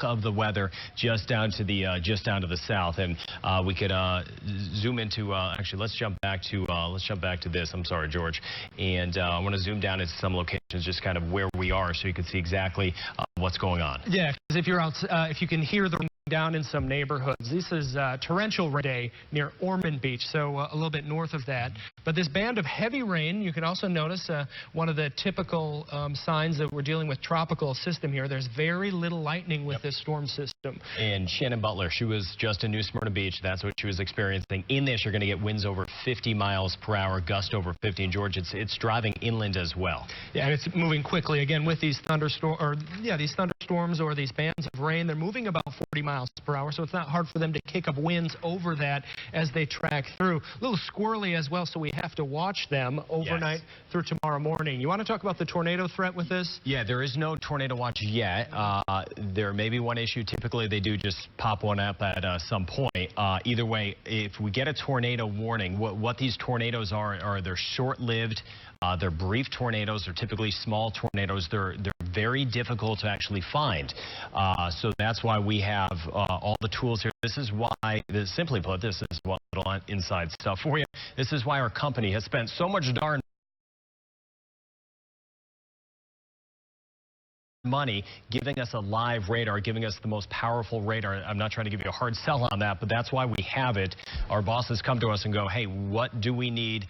of the weather just down to the south, and we could zoom into actually let's jump back to this. I'm sorry, George, and I want to zoom down into some locations, just kind of where we are, so you can see exactly what's going on. Yeah, because if you're out, if you can hear the rain down in some neighborhoods. This is torrential rain day near Ormond Beach, so a little bit north of that. But this band of heavy rain, you can also notice one of the typical signs that we're dealing with tropical system here. There's very little lightning with this storm system. And Shannon Butler, she was just in New Smyrna Beach. That's what she was experiencing. In this, you're going to get winds over 50 miles per hour, gust over 50. And George, it's driving inland as well. Yeah, and it's moving quickly. Again, with these thunderstorms or these bands of rain, they're moving about 40 miles per hour, so it's not hard for them to kick up winds over that as they track through. A little squirrely as well, so we have to watch them overnight through tomorrow morning. You want to talk about the tornado threat with this? Yeah, there is no tornado watch yet. There may be one issue. Typically, they do just pop one up at some point. Either way, if we get a tornado warning, what these tornadoes are they're short-lived. They're brief tornadoes. They're typically small tornadoes. They're very difficult to actually find. So that's why we have all the tools here. This is why, simply put, this is what little inside stuff for you. This is why our company has spent so much darn money giving us a live radar, giving us the most powerful radar. I'm not trying to give you a hard sell on that, but that's why we have it. Our bosses come to us and go, hey, what do we need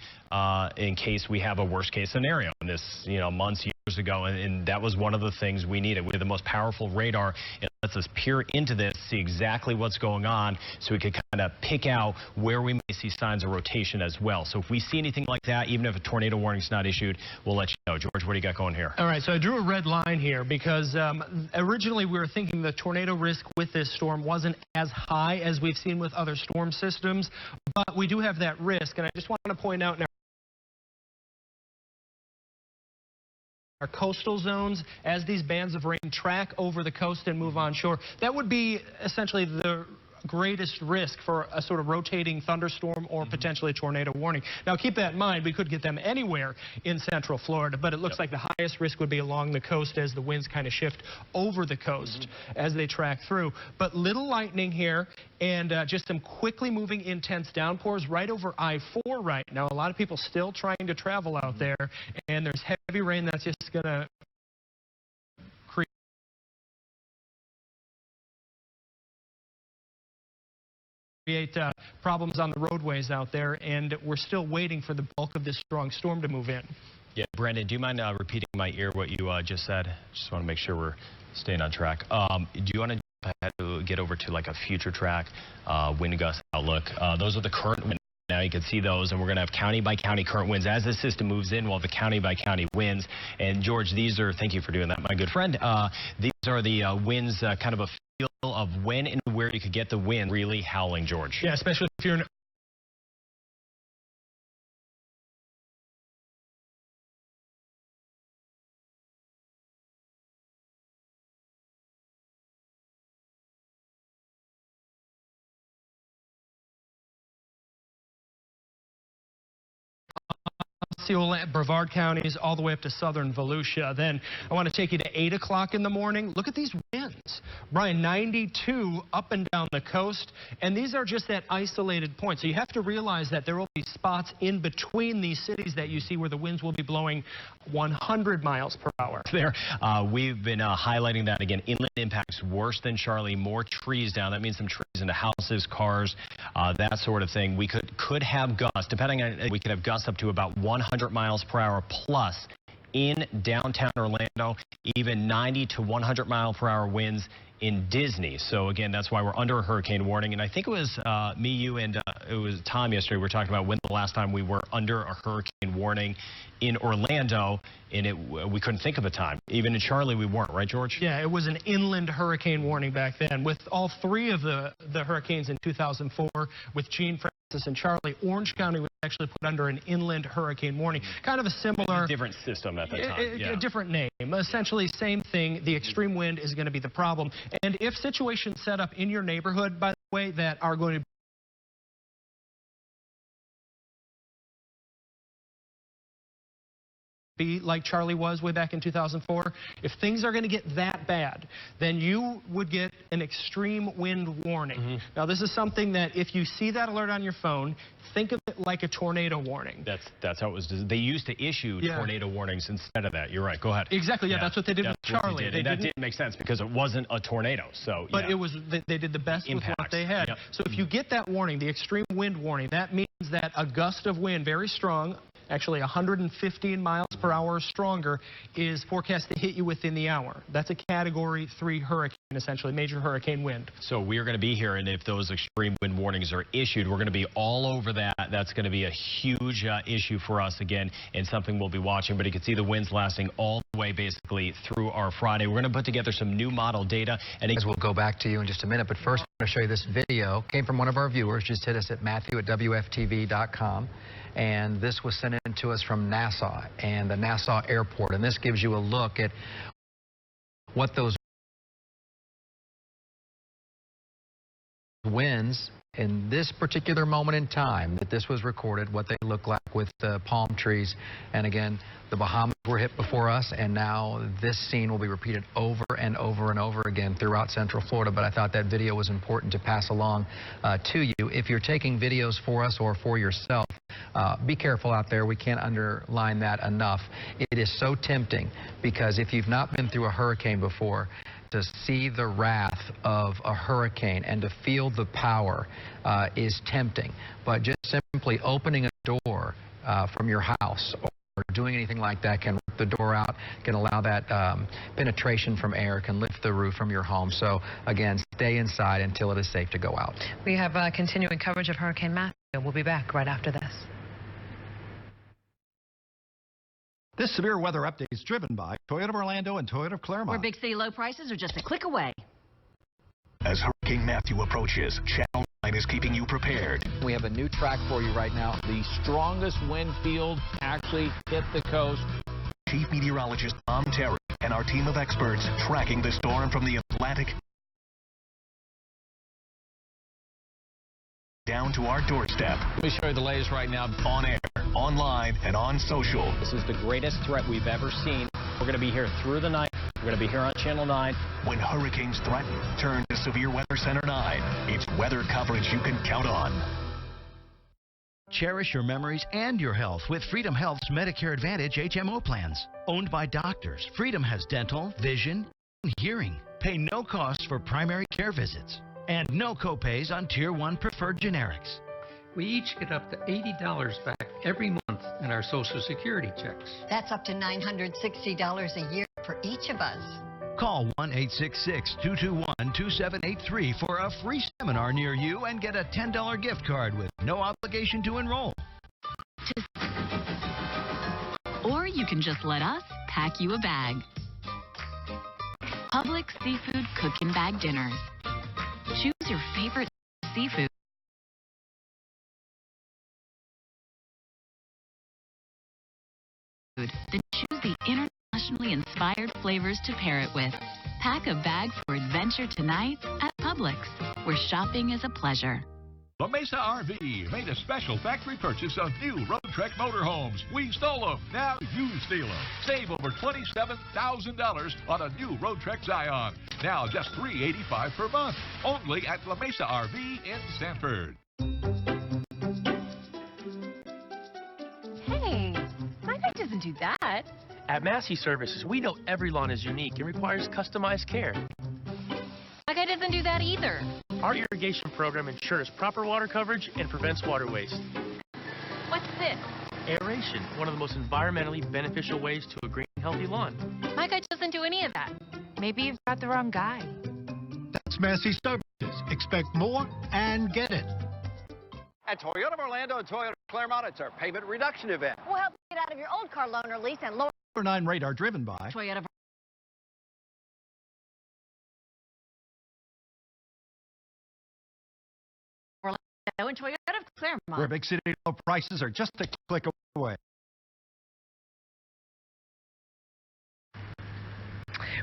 in case we have a worst case scenario? And this, months, years ago, and that was one of the things we needed. We have the most powerful radar. It lets us peer into this, see exactly what's going on, so we could kind of pick out where we may see signs of rotation as well. So if we see anything like that, even if a tornado warning is not issued, we'll let you know. George, what do you got going here? All right, so I drew a red line here because originally we were thinking the tornado risk with this storm wasn't as high as we've seen with other storm systems, but we do have that risk, and I just want to point out now, our coastal zones, as these bands of rain track over the coast and move onshore, that would be essentially the greatest risk for a sort of rotating thunderstorm or potentially a tornado warning. Now, keep that in mind. We could get them anywhere in central Florida, but it looks like the highest risk would be along the coast as the winds kind of shift over the coast as they track through. But little lightning here and just some quickly moving intense downpours right over I-4 right now. A lot of people still trying to travel out there, and there's heavy rain that's just going to create problems on the roadways out there, and we're still waiting for the bulk of this strong storm to move in. Yeah, Brandon, do you mind repeating in my ear what you just said? Just want to make sure we're staying on track. Do you want to get over to like a future track wind gust outlook? Those are the current winds. Now you can see those, and we're going to have county by county current winds as the system moves in. We'll have the county by county winds. And George, these are, thank you for doing that, my good friend. These are the winds, kind of a feel of when and where you could get the wind really howling, George. Yeah, especially if you're in Brevard counties all the way up to southern Volusia. Then I want to take you to 8 o'clock in the morning. Look at these winds. Brian, 92 up and down the coast, and these are just at isolated points. So you have to realize that there will be spots in between these cities that you see where the winds will be blowing 100 miles per hour. There, we've been highlighting that again. Inland impacts worse than Charlie. More trees down. That means some trees into houses, cars, that sort of thing. We could have gusts, depending on, we could have gusts up to about 100 miles per hour plus in downtown Orlando, even 90 to 100 mile per hour winds in Disney. So again, that's why we're under a hurricane warning. And I think it was me, you, and it was Tom yesterday. We were talking about when the last time we were under a hurricane warning in Orlando, and we couldn't think of a time. Even in Charlie, we weren't, right, George? Yeah, it was an inland hurricane warning back then. With all three of the hurricanes in 2004, with Gene, Francis, and Charlie, Orange County was actually put under an inland hurricane warning. Kind of a similar... A different system at the time. A different name. Essentially, same thing. The extreme wind is going to be the problem. And if situations set up in your neighborhood, by the way, that are going to be like Charlie was way back in 2004. If things are going to get that bad, then you would get an extreme wind warning. Now, this is something that if you see that alert on your phone, think of it like a tornado warning. That's how it was. They used to issue tornado warnings instead of that. You're right. Go ahead. Exactly. Yeah, that's what they did with Charlie. And that did make sense because it wasn't a tornado. So, but it was. They did the best with what they had. So if you get that warning, the extreme wind warning, that means that a gust of wind, very strong, actually 115 miles per hour or stronger, is forecast to hit you within the hour. That's a Category 3 hurricane, essentially, major hurricane wind. So we are going to be here, and if those extreme wind warnings are issued, we're going to be all over that. That's going to be a huge issue for us again, and something we'll be watching. But you can see the winds lasting all the way basically through our Friday. We're going to put together some new model data. And we'll go back to you in just a minute, but first I'm going to show you this video. Came from one of our viewers. Just hit us at Matthew@WFTV.com. And this was sent in to us from Nassau and the Nassau Airport. And this gives you a look at what those winds in this particular moment in time that this was recorded, what they look like with the palm trees. And again, the Bahamas were hit before us, and now this scene will be repeated over and over and over again throughout Central Florida. But I thought that video was important to pass along to you. If you're taking videos for us or for yourself, be careful out there. We can't underline that enough. It is so tempting because if you've not been through a hurricane before, to see the wrath of a hurricane and to feel the power is tempting. But just simply opening a door from your house or doing anything like that can rip the door out, can allow that penetration from air, can lift the roof from your home. So again, stay inside until it is safe to go out. We have continuing coverage of Hurricane Matthew. We'll be back right after this. This severe weather update is driven by Toyota of Orlando and Toyota of Claremont. Where big city low prices are just a click away. As Hurricane Matthew approaches, Channel 9 is keeping you prepared. We have a new track for you right now. The strongest wind field actually hit the coast. Chief Meteorologist Tom Terry and our team of experts tracking the storm from the Atlantic down to our doorstep. Let me show you the latest right now. On air, online, and on social. This is the greatest threat we've ever seen. We're going to be here through the night. We're going to be here on Channel 9. When hurricanes threaten, turn to Severe Weather Center 9. It's weather coverage you can count on. Cherish your memories and your health with Freedom Health's Medicare Advantage HMO plans. Owned by doctors, Freedom has dental, vision, and hearing. Pay no costs for primary care visits. And no copays on Tier 1 preferred generics. We each get up to $80 back every month in our Social Security checks. That's up to $960 a year for each of us. Call 1-866-221-2783 for a free seminar near you and get a $10 gift card with no obligation to enroll. Or you can just let us pack you a bag. Publix Seafood Cook-in Bag Dinners. Choose your favorite seafood. Then choose the internationally inspired flavors to pair it with. Pack a bag for adventure tonight at Publix, where shopping is a pleasure. La Mesa RV made a special factory purchase of new Road Trek motorhomes. We stole them. Now you steal them. Save over $27,000 on a new Road Trek Zion. Now just $385 per month. Only at La Mesa RV in Sanford. Hey, my guy doesn't do that. At Massey Services, we know every lawn is unique and requires customized care. My guy doesn't do that either. Our irrigation program ensures proper water coverage and prevents water waste. What's this? Aeration, one of the most environmentally beneficial ways to a green, healthy lawn. My guy doesn't do any of that. Maybe you've got the wrong guy. That's Massey Services. Expect more and get it. At Toyota of Orlando and Toyota of Claremont, it's our payment reduction event. We'll help you get out of your old car loan or lease and lower 9 radar driven by Toyota of Orlando and Toyota of Claremont. where big city low prices are just a click away.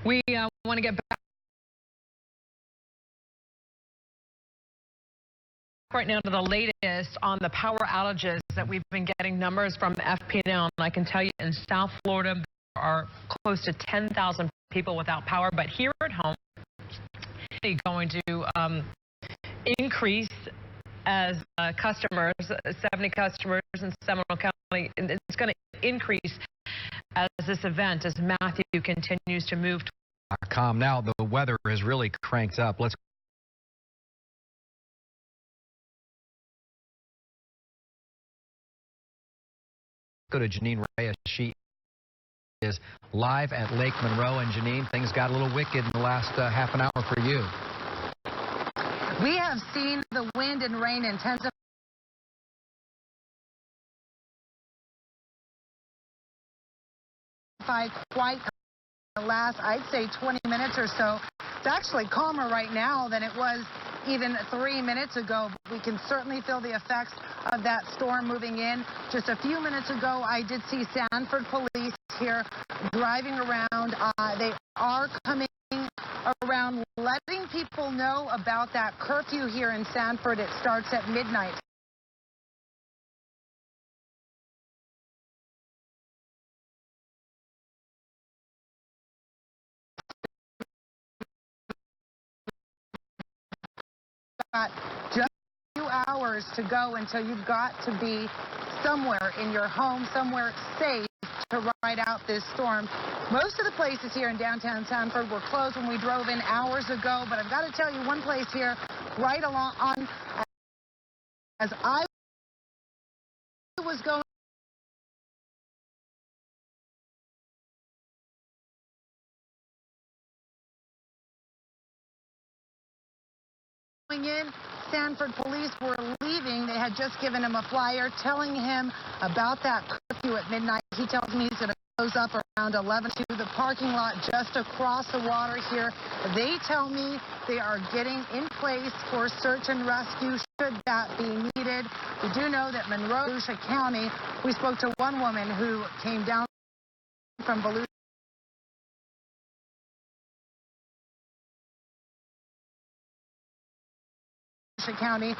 We want to get back Right now to the latest on the power outages that we've been getting numbers from FPNL, and I can tell you in South Florida there are close to 10,000 people without power, but here at home they're going to increase as customers, 70 customers in Seminole County. It's going to increase as this event, as Matthew continues to move. Calm now. The weather has really cranked up. Let's go to Janine Reyes. She is live at Lake Monroe. And Janine, things got a little wicked in the last half an hour for you. We have seen the wind and rain intensify quite the last, I'd say, 20 minutes or so. It's actually calmer right now than it was even 3 minutes ago. We can certainly feel the effects of that storm moving in. Just a few minutes ago, I did see Sanford police here driving around. They are coming around letting people know about that curfew here in Sanford. It starts at midnight. Got just a few hours to go until you've got to be somewhere in your home, somewhere safe to ride out this storm. Most of the places here in downtown Sanford were closed when we drove in hours ago, but I've got to tell you one place here right along on as I was going in. Sanford police were leaving. They had just given him a flyer telling him about that curfew at midnight. He tells me he's going to close up around 11 to the parking lot just across the water here. They tell me they are getting in place for search and rescue should that be needed. We do know that Volusia County, we spoke to one woman who came down from Volusia County